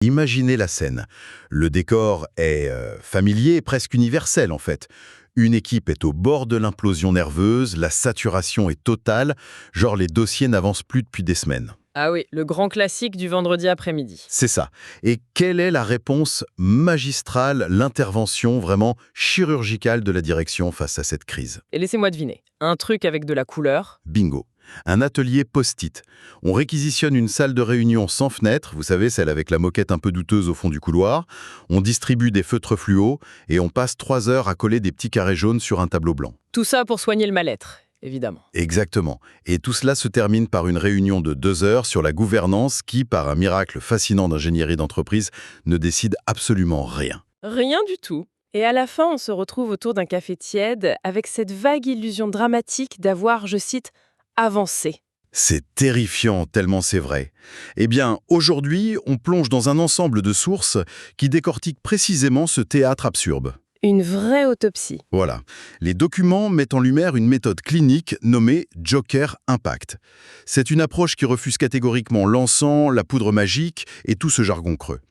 Imaginez la scène. Le décor est familier, presque universel en fait. Une équipe est au bord de l'implosion nerveuse, la saturation est totale, genre les dossiers n'avancent plus depuis des semaines. Ah oui, le grand classique du vendredi après-midi. C'est ça. Et quelle est la réponse magistrale, l'intervention vraiment chirurgicale de la direction face à cette crise? Et laissez-moi deviner, un truc avec de la couleur. Bingo. Un atelier post-it. On réquisitionne une salle de réunion sans fenêtre, vous savez, celle avec la moquette un peu douteuse au fond du couloir. On distribue des feutres fluo et on passe 3 heures à coller des petits carrés jaunes sur un tableau blanc. Tout ça pour soigner le mal-être, évidemment. Exactement. Et tout cela se termine par une réunion de 2 heures sur la gouvernance qui, par un miracle fascinant d'ingénierie d'entreprise, ne décide absolument rien. Rien du tout. Et à la fin, on se retrouve autour d'un café tiède avec cette vague illusion dramatique d'avoir, je cite, avancé. C'est terrifiant, tellement c'est vrai. Eh bien, aujourd'hui, on plonge dans un ensemble de sources qui décortiquent précisément ce théâtre absurde. Une vraie autopsie. Voilà. Les documents mettent en lumière une méthode clinique nommée Joker Impact. C'est une approche qui refuse catégoriquement l'encens, la poudre magique et tout ce jargon creux.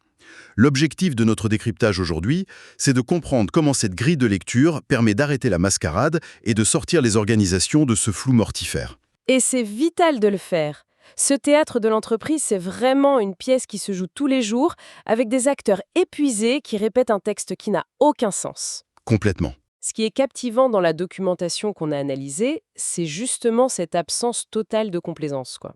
L'objectif de notre décryptage aujourd'hui, c'est de comprendre comment cette grille de lecture permet d'arrêter la mascarade et de sortir les organisations de ce flou mortifère. Et c'est vital de le faire. Ce théâtre de l'entreprise, c'est vraiment une pièce qui se joue tous les jours, avec des acteurs épuisés qui répètent un texte qui n'a aucun sens. Complètement. Ce qui est captivant dans la documentation qu'on a analysée, c'est justement cette absence totale de complaisance, quoi.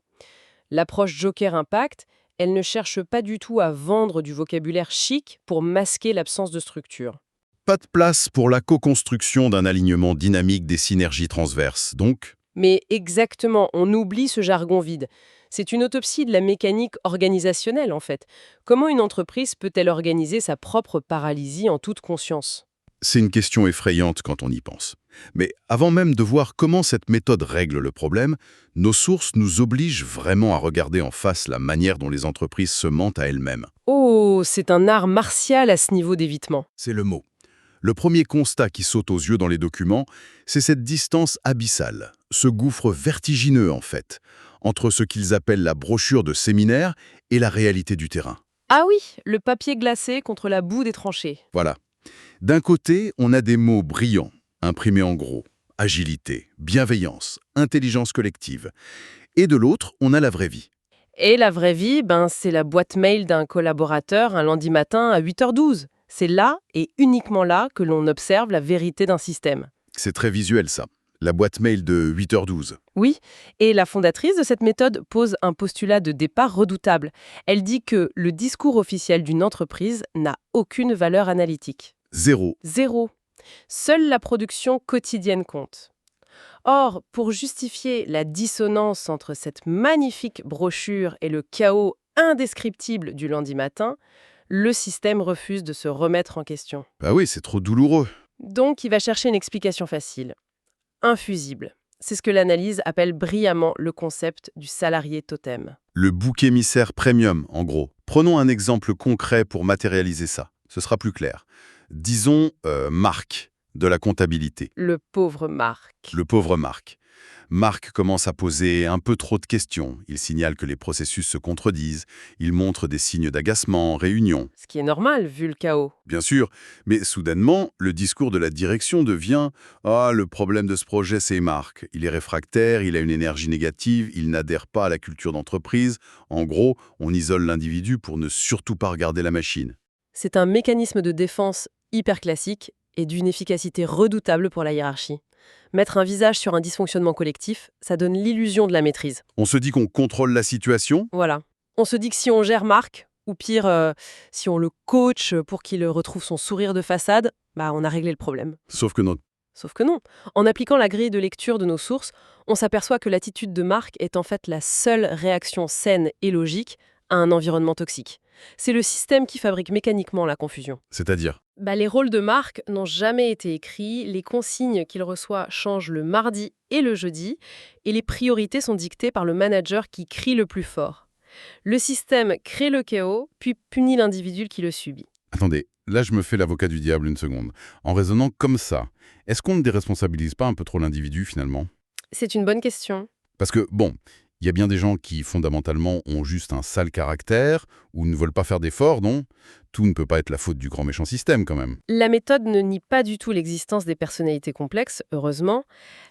L'approche Joker Impact, elle ne cherche pas du tout à vendre du vocabulaire chic pour masquer l'absence de structure. Pas de place pour la co-construction d'un alignement dynamique des synergies transverses, donc. Mais exactement, on oublie ce jargon vide. C'est une autopsie de la mécanique organisationnelle, en fait. Comment une entreprise peut-elle organiser sa propre paralysie en toute conscience? C'est une question effrayante quand on y pense. Mais avant même de voir comment cette méthode règle le problème, nos sources nous obligent vraiment à regarder en face la manière dont les entreprises se mentent à elles-mêmes. Oh, c'est un art martial à ce niveau d'évitement. C'est le mot. Le premier constat qui saute aux yeux dans les documents, c'est cette distance abyssale, ce gouffre vertigineux en fait, entre ce qu'ils appellent la brochure de séminaire et la réalité du terrain. Ah oui, le papier glacé contre la boue des tranchées. Voilà. D'un côté, on a des mots brillants, imprimés en gros, agilité, bienveillance, intelligence collective. Et de l'autre, on a la vraie vie. Et la vraie vie, c'est la boîte mail d'un collaborateur un lundi matin à 8h12. C'est là, et uniquement là, que l'on observe la vérité d'un système. C'est très visuel ça. La boîte mail de 8h12. Oui, et la fondatrice de cette méthode pose un postulat de départ redoutable. Elle dit que le discours officiel d'une entreprise n'a aucune valeur analytique. Zéro. Zéro. Seule la production quotidienne compte. Or, pour justifier la dissonance entre cette magnifique brochure et le chaos indescriptible du lundi matin, le système refuse de se remettre en question. Bah oui, c'est trop douloureux. Donc, il va chercher une explication facile. Infusible. C'est ce que l'analyse appelle brillamment le concept du salarié totem. Le bouc émissaire premium, en gros. Prenons un exemple concret pour matérialiser ça. Ce sera plus clair. Disons Marc, de la comptabilité. Le pauvre Marc. Le pauvre Marc. Marc commence à poser un peu trop de questions. Il signale que les processus se contredisent. Il montre des signes d'agacement en réunion. Ce qui est normal, vu le chaos. Bien sûr, mais soudainement, le discours de la direction devient « Ah, le problème de ce projet, c'est Marc. Il est réfractaire, il a une énergie négative, il n'adhère pas à la culture d'entreprise. En gros, on isole l'individu pour ne surtout pas regarder la machine. » C'est un mécanisme de défense hyper classique et d'une efficacité redoutable pour la hiérarchie. Mettre un visage sur un dysfonctionnement collectif, ça donne l'illusion de la maîtrise. On se dit qu'on contrôle la situation. Voilà. On se dit que si on gère Marc, ou pire, si on le coach pour qu'il retrouve son sourire de façade, on a réglé le problème. Sauf que non. Sauf que non. En appliquant la grille de lecture de nos sources, on s'aperçoit que l'attitude de Marc est en fait la seule réaction saine et logique à un environnement toxique. C'est le système qui fabrique mécaniquement la confusion. C'est-à-dire? Les rôles de Marc n'ont jamais été écrits, les consignes qu'il reçoit changent le mardi et le jeudi, et les priorités sont dictées par le manager qui crie le plus fort. Le système crée le chaos, puis punit l'individu qui le subit. Attendez, là je me fais l'avocat du diable une seconde. En raisonnant comme ça, est-ce qu'on ne déresponsabilise pas un peu trop l'individu finalement? C'est une bonne question. Parce que, bon, Il y a bien des gens qui, fondamentalement, ont juste un sale caractère ou ne veulent pas faire d'efforts, non? Tout ne peut pas être la faute du grand méchant système, quand même. La méthode ne nie pas du tout l'existence des personnalités complexes, heureusement.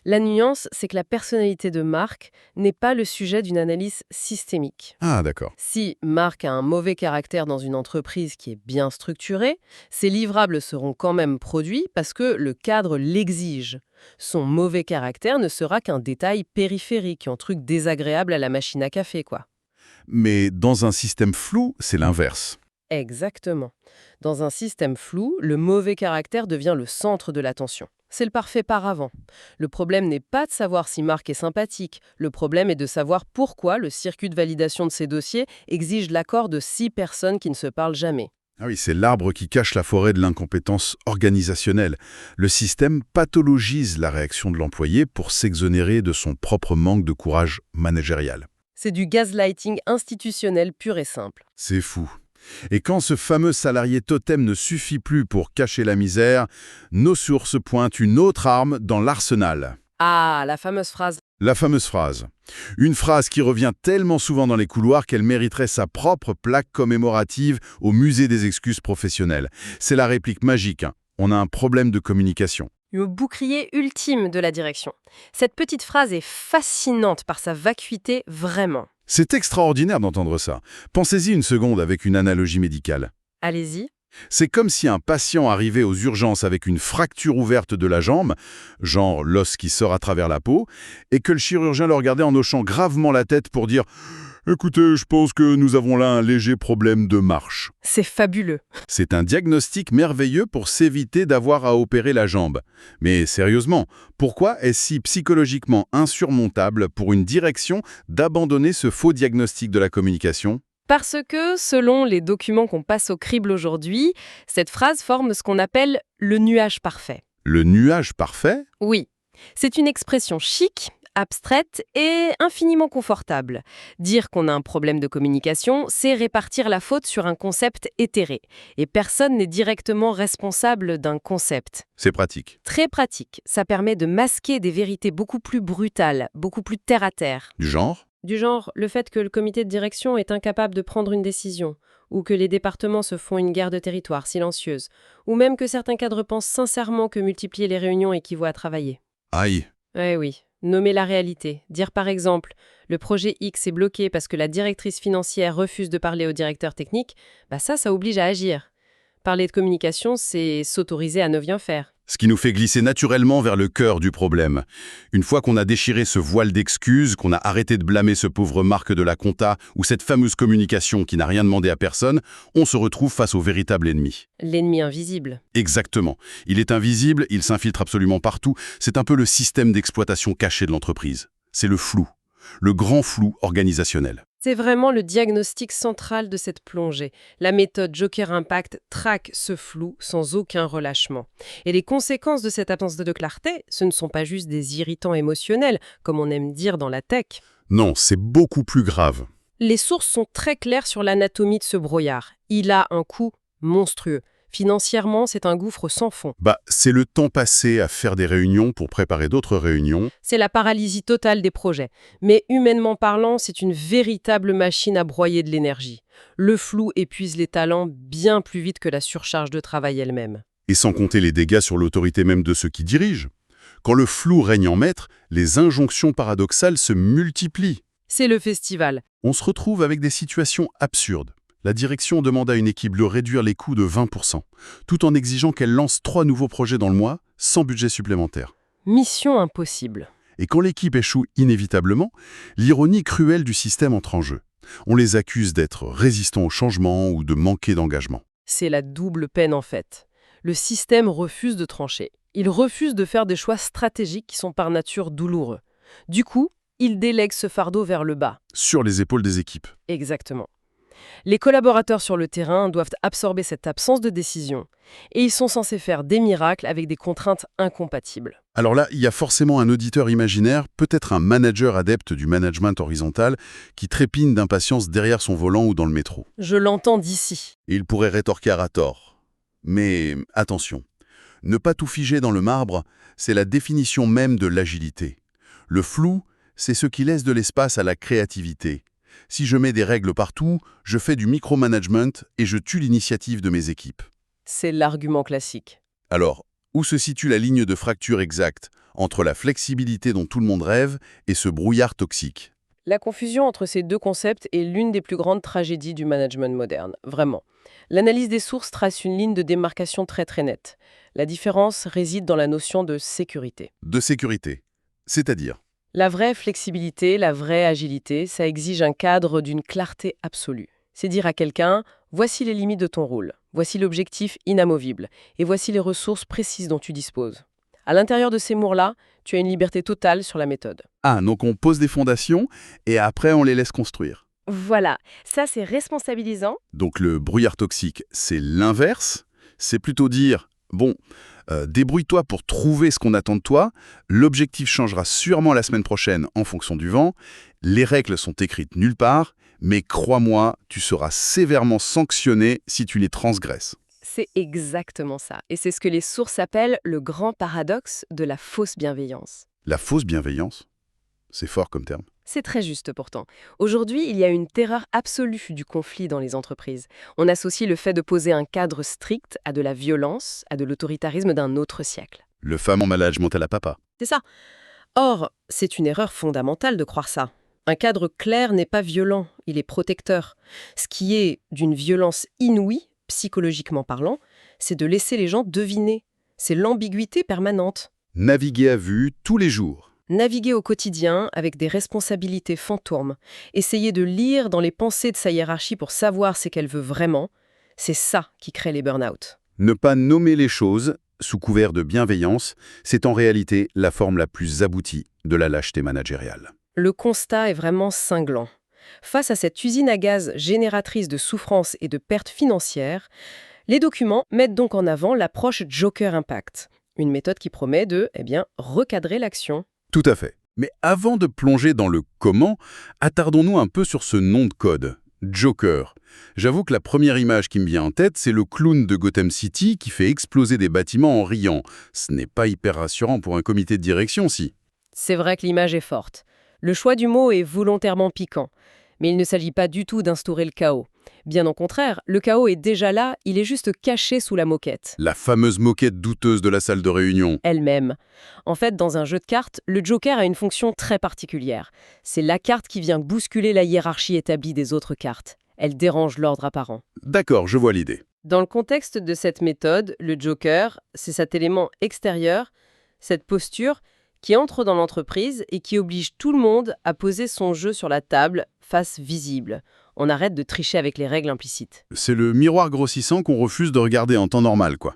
La nuance, c'est que la personnalité de Marc n'est pas le sujet d'une analyse systémique. Ah, d'accord. Si Marc a un mauvais caractère dans une entreprise qui est bien structurée, ses livrables seront quand même produits parce que le cadre l'exige. Son mauvais caractère ne sera qu'un détail périphérique, un truc désagréable à la machine à café, quoi. Mais dans un système flou, c'est l'inverse. Exactement. Dans un système flou, le mauvais caractère devient le centre de l'attention. C'est le parfait paravent. Le problème n'est pas de savoir si Marc est sympathique. Le problème est de savoir pourquoi le circuit de validation de ses dossiers exige l'accord de 6 personnes qui ne se parlent jamais. Ah oui, c'est l'arbre qui cache la forêt de l'incompétence organisationnelle. Le système pathologise la réaction de l'employé pour s'exonérer de son propre manque de courage managérial. C'est du gaslighting institutionnel pur et simple. C'est fou. Et quand ce fameux salarié totem ne suffit plus pour cacher la misère, nos sources pointent une autre arme dans l'arsenal. Ah, la fameuse phrase. La fameuse phrase. Une phrase qui revient tellement souvent dans les couloirs qu'elle mériterait sa propre plaque commémorative au musée des excuses professionnelles. C'est la réplique magique, hein. On a un problème de communication. Le bouclier ultime de la direction. Cette petite phrase est fascinante par sa vacuité, vraiment. C'est extraordinaire d'entendre ça. Pensez-y une seconde avec une analogie médicale. Allez-y. C'est comme si un patient arrivait aux urgences avec une fracture ouverte de la jambe, genre l'os qui sort à travers la peau, et que le chirurgien le regardait en hochant gravement la tête pour dire « Écoutez, je pense que nous avons là un léger problème de marche. » C'est fabuleux. C'est un diagnostic merveilleux pour s'éviter d'avoir à opérer la jambe. Mais sérieusement, pourquoi est-ce si psychologiquement insurmontable pour une direction d'abandonner ce faux diagnostic de la communication ? Parce que, selon les documents qu'on passe au crible aujourd'hui, cette phrase forme ce qu'on appelle le nuage parfait. Le nuage parfait ? Oui, c'est une expression chic, abstraite et infiniment confortable. Dire qu'on a un problème de communication, c'est répartir la faute sur un concept éthéré. Et personne n'est directement responsable d'un concept. C'est pratique. Très pratique, ça permet de masquer des vérités beaucoup plus brutales, beaucoup plus terre-à-terre. Du genre ? Du genre, le fait que le comité de direction est incapable de prendre une décision, ou que les départements se font une guerre de territoire silencieuse, ou même que certains cadres pensent sincèrement que multiplier les réunions équivaut à travailler. Aïe. Oui. Nommer la réalité. Dire par exemple, le projet X est bloqué parce que la directrice financière refuse de parler au directeur technique, ça oblige à agir. Parler de communication, c'est s'autoriser à ne rien faire. Ce qui nous fait glisser naturellement vers le cœur du problème. Une fois qu'on a déchiré ce voile d'excuses, qu'on a arrêté de blâmer ce pauvre Marc de la compta ou cette fameuse communication qui n'a rien demandé à personne, on se retrouve face au véritable ennemi. L'ennemi invisible. Exactement. Il est invisible, il s'infiltre absolument partout. C'est un peu le système d'exploitation caché de l'entreprise. C'est le flou. Le grand flou organisationnel. C'est vraiment le diagnostic central de cette plongée. La méthode Joker Impact traque ce flou sans aucun relâchement. Et les conséquences de cette absence de clarté, ce ne sont pas juste des irritants émotionnels, comme on aime dire dans la tech. Non, c'est beaucoup plus grave. Les sources sont très claires sur l'anatomie de ce brouillard. Il a un coût monstrueux. Financièrement, c'est un gouffre sans fond. C'est le temps passé à faire des réunions pour préparer d'autres réunions. C'est la paralysie totale des projets. Mais humainement parlant, c'est une véritable machine à broyer de l'énergie. Le flou épuise les talents bien plus vite que la surcharge de travail elle-même. Et sans compter les dégâts sur l'autorité même de ceux qui dirigent. Quand le flou règne en maître, les injonctions paradoxales se multiplient. C'est le festival. On se retrouve avec des situations absurdes. La direction demande à une équipe de réduire les coûts de 20%, tout en exigeant qu'elle lance 3 nouveaux projets dans le mois, sans budget supplémentaire. Mission impossible. Et quand l'équipe échoue inévitablement, l'ironie cruelle du système entre en jeu. On les accuse d'être résistants au changement ou de manquer d'engagement. C'est la double peine en fait. Le système refuse de trancher. Il refuse de faire des choix stratégiques qui sont par nature douloureux. Du coup, il délègue ce fardeau vers le bas. Sur les épaules des équipes. Exactement. Les collaborateurs sur le terrain doivent absorber cette absence de décision et ils sont censés faire des miracles avec des contraintes incompatibles. Alors là, il y a forcément un auditeur imaginaire, peut-être un manager adepte du management horizontal, qui trépigne d'impatience derrière son volant ou dans le métro. Je l'entends d'ici. Et il pourrait rétorquer à tort. Mais attention, ne pas tout figer dans le marbre, c'est la définition même de l'agilité. Le flou, c'est ce qui laisse de l'espace à la créativité. Si je mets des règles partout, je fais du micromanagement et je tue l'initiative de mes équipes. C'est l'argument classique. Alors, où se situe la ligne de fracture exacte entre la flexibilité dont tout le monde rêve et ce brouillard toxique? La confusion entre ces deux concepts est l'une des plus grandes tragédies du management moderne, vraiment. L'analyse des sources trace une ligne de démarcation très très nette. La différence réside dans la notion de sécurité. De sécurité. C'est-à-dire? La vraie flexibilité, la vraie agilité, ça exige un cadre d'une clarté absolue. C'est dire à quelqu'un, voici les limites de ton rôle, voici l'objectif inamovible, et voici les ressources précises dont tu disposes. À l'intérieur de ces murs-là, tu as une liberté totale sur la méthode. Ah, donc on pose des fondations et après on les laisse construire. Voilà, ça c'est responsabilisant. Donc le brouillard toxique, c'est l'inverse. C'est plutôt dire, bon, débrouille-toi pour trouver ce qu'on attend de toi, l'objectif changera sûrement la semaine prochaine en fonction du vent, les règles sont écrites nulle part, mais crois-moi, tu seras sévèrement sanctionné si tu les transgresses. C'est exactement ça. Et c'est ce que les sources appellent le grand paradoxe de la fausse bienveillance. La fausse bienveillance, c'est fort comme terme. C'est très juste pourtant. Aujourd'hui, il y a une terreur absolue du conflit dans les entreprises. On associe le fait de poser un cadre strict à de la violence, à de l'autoritarisme d'un autre siècle. Le fameux management à la papa. C'est ça. Or, c'est une erreur fondamentale de croire ça. Un cadre clair n'est pas violent, il est protecteur. Ce qui est d'une violence inouïe, psychologiquement parlant, c'est de laisser les gens deviner. C'est l'ambiguïté permanente. Naviguer à vue tous les jours. Naviguer au quotidien avec des responsabilités fantômes, essayer de lire dans les pensées de sa hiérarchie pour savoir ce qu'elle veut vraiment, c'est ça qui crée les burn-out. Ne pas nommer les choses, sous couvert de bienveillance, c'est en réalité la forme la plus aboutie de la lâcheté managériale. Le constat est vraiment cinglant. Face à cette usine à gaz génératrice de souffrance et de pertes financières, les documents mettent donc en avant l'approche Joker Impact, une méthode qui promet de, recadrer l'action. Tout à fait. Mais avant de plonger dans le comment, attardons-nous un peu sur ce nom de code, Joker. J'avoue que la première image qui me vient en tête, c'est le clown de Gotham City qui fait exploser des bâtiments en riant. Ce n'est pas hyper rassurant pour un comité de direction, si. C'est vrai que l'image est forte. Le choix du mot est volontairement piquant. Mais il ne s'agit pas du tout d'instaurer le chaos. Bien au contraire, le chaos est déjà là, il est juste caché sous la moquette. La fameuse moquette douteuse de la salle de réunion. Elle-même. En fait, dans un jeu de cartes, le Joker a une fonction très particulière. C'est la carte qui vient bousculer la hiérarchie établie des autres cartes. Elle dérange l'ordre apparent. D'accord, je vois l'idée. Dans le contexte de cette méthode, le Joker, c'est cet élément extérieur, cette posture qui entre dans l'entreprise et qui oblige tout le monde à poser son jeu sur la table, face visible. On arrête de tricher avec les règles implicites. C'est le miroir grossissant qu'on refuse de regarder en temps normal, quoi.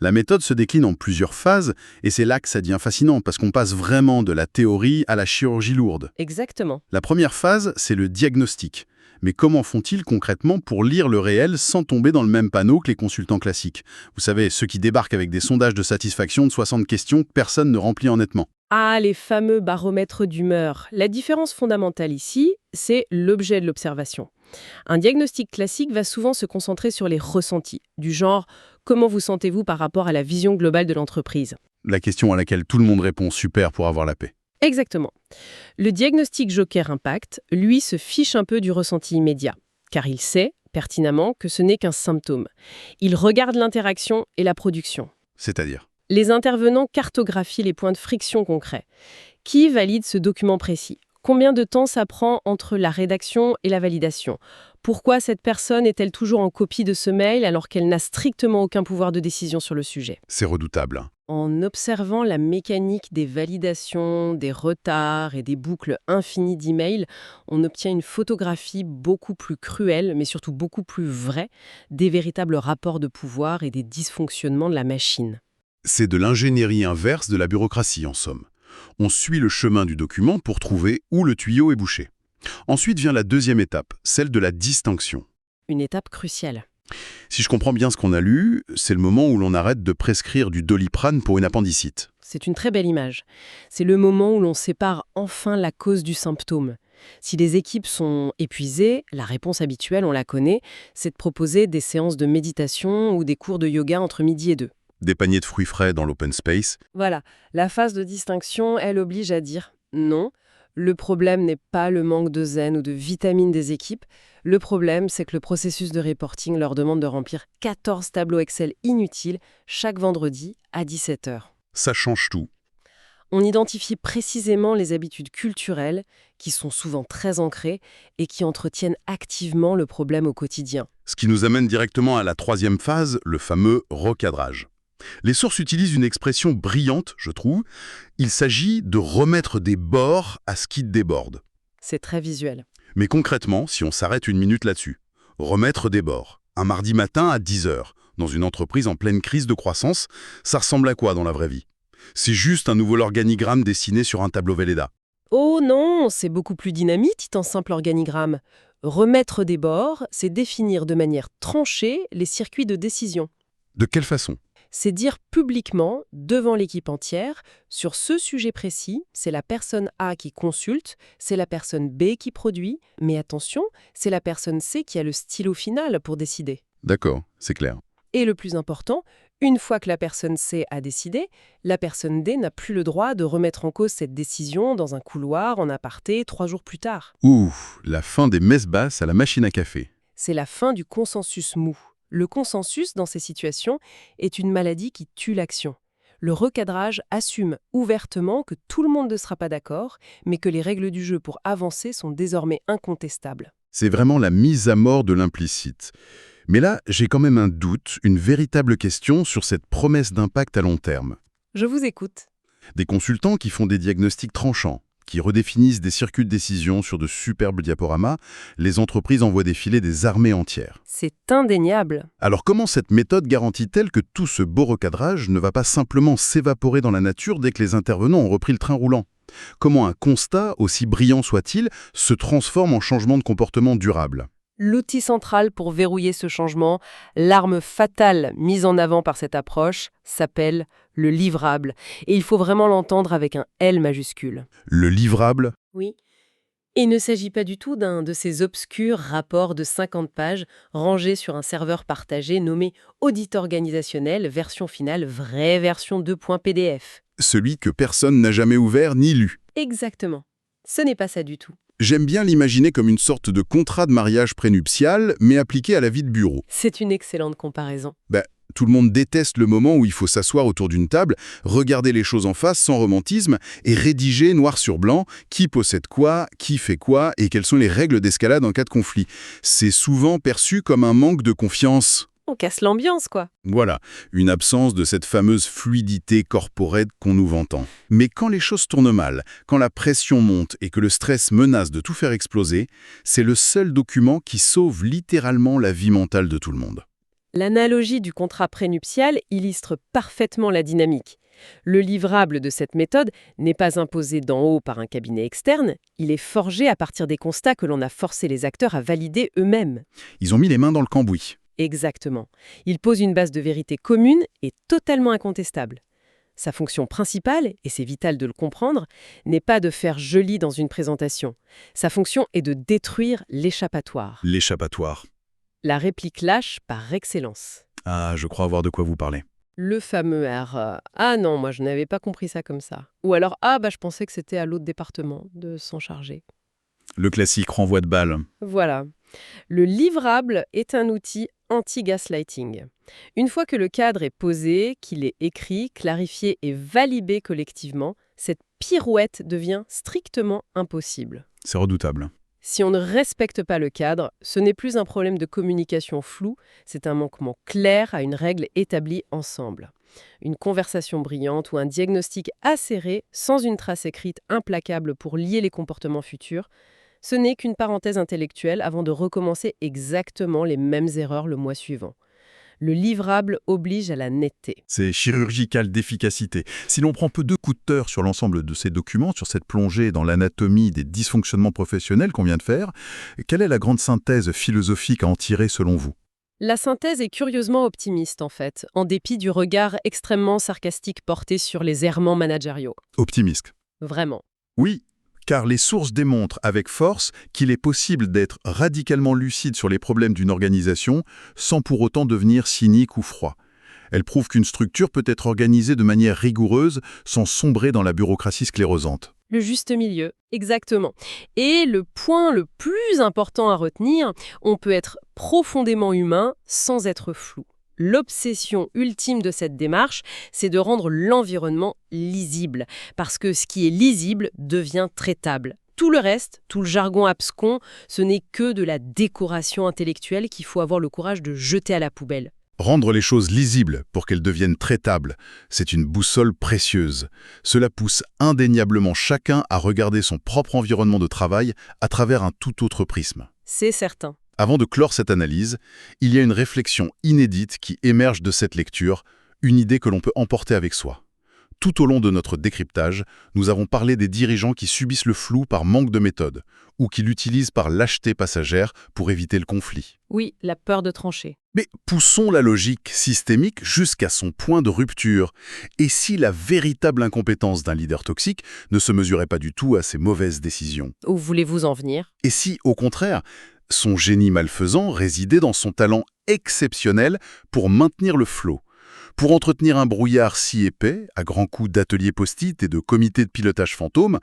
La méthode se décline en plusieurs phases, et c'est là que ça devient fascinant, parce qu'on passe vraiment de la théorie à la chirurgie lourde. Exactement. La première phase, c'est le diagnostic. Mais comment font-ils concrètement pour lire le réel sans tomber dans le même panneau que les consultants classiques? Vous savez, ceux qui débarquent avec des sondages de satisfaction de 60 questions que personne ne remplit honnêtement. Ah, les fameux baromètres d'humeur. La différence fondamentale ici, c'est l'objet de l'observation. Un diagnostic classique va souvent se concentrer sur les ressentis, du genre « Comment vous sentez-vous par rapport à la vision globale de l'entreprise ?» La question à laquelle tout le monde répond super pour avoir la paix. Exactement. Le diagnostic Joker Impact, lui, se fiche un peu du ressenti immédiat, car il sait, pertinemment, que ce n'est qu'un symptôme. Il regarde l'interaction et la production. C'est-à-dire? Les intervenants cartographient les points de friction concrets. Qui valide ce document précis? Combien de temps ça prend entre la rédaction et la validation? Pourquoi cette personne est-elle toujours en copie de ce mail alors qu'elle n'a strictement aucun pouvoir de décision sur le sujet? C'est redoutable. En observant la mécanique des validations, des retards et des boucles infinies d'emails, on obtient une photographie beaucoup plus cruelle, mais surtout beaucoup plus vraie, des véritables rapports de pouvoir et des dysfonctionnements de la machine. C'est de l'ingénierie inverse de la bureaucratie, en somme. On suit le chemin du document pour trouver où le tuyau est bouché. Ensuite vient la deuxième étape, celle de la distinction. Une étape cruciale. Si je comprends bien ce qu'on a lu, c'est le moment où l'on arrête de prescrire du Doliprane pour une appendicite. C'est une très belle image. C'est le moment où l'on sépare enfin la cause du symptôme. Si les équipes sont épuisées, la réponse habituelle, on la connaît, c'est de proposer des séances de méditation ou des cours de yoga entre midi et 2. Des paniers de fruits frais dans l'open space. Voilà, la phase de distinction, elle oblige à dire non, Le problème n'est pas le manque de zen ou de vitamines des équipes. Le problème, c'est que le processus de reporting leur demande de remplir 14 tableaux Excel inutiles chaque vendredi à 17 heures. Ça change tout. On identifie précisément les habitudes culturelles qui sont souvent très ancrées et qui entretiennent activement le problème au quotidien. Ce qui nous amène directement à la troisième phase, le fameux recadrage. Les sources utilisent une expression brillante, je trouve. Il s'agit de remettre des bords à ce qui déborde. C'est très visuel. Mais concrètement, si on s'arrête une minute là-dessus, remettre des bords, un mardi matin à 10 heures, dans une entreprise en pleine crise de croissance, ça ressemble à quoi dans la vraie vie? C'est juste un nouveau organigramme dessiné sur un tableau Velleda. Oh non, c'est beaucoup plus dynamite un simple organigramme. Remettre des bords, c'est définir de manière tranchée les circuits de décision. De quelle façon? C'est dire publiquement, devant l'équipe entière, sur ce sujet précis, c'est la personne A qui consulte, c'est la personne B qui produit, mais attention, c'est la personne C qui a le stylo final pour décider. D'accord, c'est clair. Et le plus important, une fois que la personne C a décidé, la personne D n'a plus le droit de remettre en cause cette décision dans un couloir en aparté 3 jours plus tard. Ouh, la fin des messes basses à la machine à café. C'est la fin du consensus mou. Le consensus, dans ces situations, est une maladie qui tue l'action. Le recadrage assume ouvertement que tout le monde ne sera pas d'accord, mais que les règles du jeu pour avancer sont désormais incontestables. C'est vraiment la mise à mort de l'implicite. Mais là, j'ai quand même un doute, une véritable question sur cette promesse d'impact à long terme. Je vous écoute. Des consultants qui font des diagnostics tranchants, qui redéfinissent des circuits de décision sur de superbes diaporamas, les entreprises envoient défiler des armées entières. C'est indéniable. Alors comment cette méthode garantit-elle que tout ce beau recadrage ne va pas simplement s'évaporer dans la nature dès que les intervenants ont repris le train roulant? Comment un constat, aussi brillant soit-il, se transforme en changement de comportement durable? L'outil central pour verrouiller ce changement, l'arme fatale mise en avant par cette approche, s'appelle le livrable. Et il faut vraiment l'entendre avec un L majuscule. Le livrable? Oui. Et il ne s'agit pas du tout d'un de ces obscurs rapports de 50 pages rangés sur un serveur partagé nommé audit organisationnel, version finale, vraie version 2.pdf. Celui que personne n'a jamais ouvert ni lu. Exactement. Ce n'est pas ça du tout. J'aime bien l'imaginer comme une sorte de contrat de mariage prénuptial, mais appliqué à la vie de bureau. C'est une excellente comparaison. Tout le monde déteste le moment où il faut s'asseoir autour d'une table, regarder les choses en face sans romantisme et rédiger noir sur blanc qui possède quoi, qui fait quoi et quelles sont les règles d'escalade en cas de conflit. C'est souvent perçu comme un manque de confiance. On casse l'ambiance, quoi. Voilà, une absence de cette fameuse fluidité corporate qu'on nous vantant. Mais quand les choses tournent mal, quand la pression monte et que le stress menace de tout faire exploser, c'est le seul document qui sauve littéralement la vie mentale de tout le monde. L'analogie du contrat prénuptial illustre parfaitement la dynamique. Le livrable de cette méthode n'est pas imposé d'en haut par un cabinet externe, il est forgé à partir des constats que l'on a forcé les acteurs à valider eux-mêmes. Ils ont mis les mains dans le cambouis. Exactement. Il pose une base de vérité commune et totalement incontestable. Sa fonction principale, et c'est vital de le comprendre, n'est pas de faire joli dans une présentation. Sa fonction est de détruire l'échappatoire. L'échappatoire. La réplique lâche par excellence. Ah, je crois avoir de quoi vous parler. Le fameux R. Ah non, moi je n'avais pas compris ça comme ça. Ou alors, je pensais que c'était à l'autre département de s'en charger. Le classique renvoi de balle. Voilà. Le livrable est un outil anti-gaslighting. Une fois que le cadre est posé, qu'il est écrit, clarifié et validé collectivement, cette pirouette devient strictement impossible. C'est redoutable. Si on ne respecte pas le cadre, ce n'est plus un problème de communication floue, c'est un manquement clair à une règle établie ensemble. Une conversation brillante ou un diagnostic acéré, sans une trace écrite implacable pour lier les comportements futurs, ce n'est qu'une parenthèse intellectuelle avant de recommencer exactement les mêmes erreurs le mois suivant. Le livrable oblige à la netteté. C'est chirurgical d'efficacité. Si l'on prend peu de coups de cœur sur l'ensemble de ces documents, sur cette plongée dans l'anatomie des dysfonctionnements professionnels qu'on vient de faire, quelle est la grande synthèse philosophique à en tirer selon vous? La synthèse est curieusement optimiste en fait, en dépit du regard extrêmement sarcastique porté sur les errements managériaux. Optimiste. Vraiment. Oui, car les sources démontrent avec force qu'il est possible d'être radicalement lucide sur les problèmes d'une organisation sans pour autant devenir cynique ou froid. Elle prouve qu'une structure peut être organisée de manière rigoureuse sans sombrer dans la bureaucratie sclérosante. Le juste milieu, exactement. Et le point le plus important à retenir, on peut être profondément humain sans être flou. L'obsession ultime de cette démarche, c'est de rendre l'environnement lisible, parce que ce qui est lisible devient traitable. Tout le reste, tout le jargon abscon, ce n'est que de la décoration intellectuelle qu'il faut avoir le courage de jeter à la poubelle. Rendre les choses lisibles pour qu'elles deviennent traitables, c'est une boussole précieuse. Cela pousse indéniablement chacun à regarder son propre environnement de travail à travers un tout autre prisme. C'est certain. Avant de clore cette analyse, il y a une réflexion inédite qui émerge de cette lecture, une idée que l'on peut emporter avec soi. Tout au long de notre décryptage, nous avons parlé des dirigeants qui subissent le flou par manque de méthode, ou qui l'utilisent par lâcheté passagère pour éviter le conflit. Oui, la peur de trancher. Mais poussons la logique systémique jusqu'à son point de rupture. Et si la véritable incompétence d'un leader toxique ne se mesurait pas du tout à ses mauvaises décisions? Où voulez-vous en venir? Et si, au contraire, son génie malfaisant résidait dans son talent exceptionnel pour maintenir le flot, pour entretenir un brouillard si épais, à grands coups d'ateliers post-it et de comités de pilotage fantômes,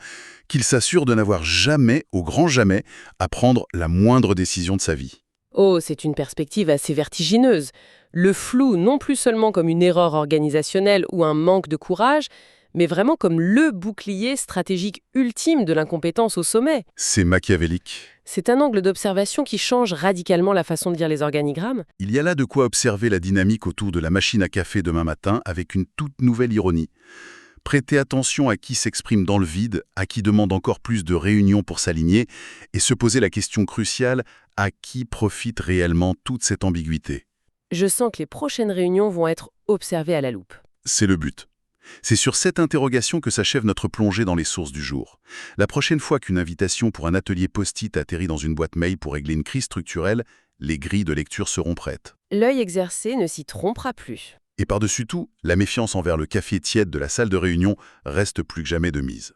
qu'il s'assure de n'avoir jamais, au grand jamais, à prendre la moindre décision de sa vie? Oh, c'est une perspective assez vertigineuse. Le flou, non plus seulement comme une erreur organisationnelle ou un manque de courage, mais vraiment comme le bouclier stratégique ultime de l'incompétence au sommet. C'est machiavélique. C'est un angle d'observation qui change radicalement la façon de lire les organigrammes. Il y a là de quoi observer la dynamique autour de la machine à café demain matin avec une toute nouvelle ironie. Prêter attention à qui s'exprime dans le vide, à qui demande encore plus de réunions pour s'aligner, et se poser la question cruciale, à qui profite réellement toute cette ambiguïté? Je sens que les prochaines réunions vont être observées à la loupe. C'est le but. C'est sur cette interrogation que s'achève notre plongée dans les sources du jour. La prochaine fois qu'une invitation pour un atelier post-it atterrit dans une boîte mail pour régler une crise structurelle, les grilles de lecture seront prêtes. L'œil exercé ne s'y trompera plus. Et par-dessus tout, la méfiance envers le café tiède de la salle de réunion reste plus que jamais de mise.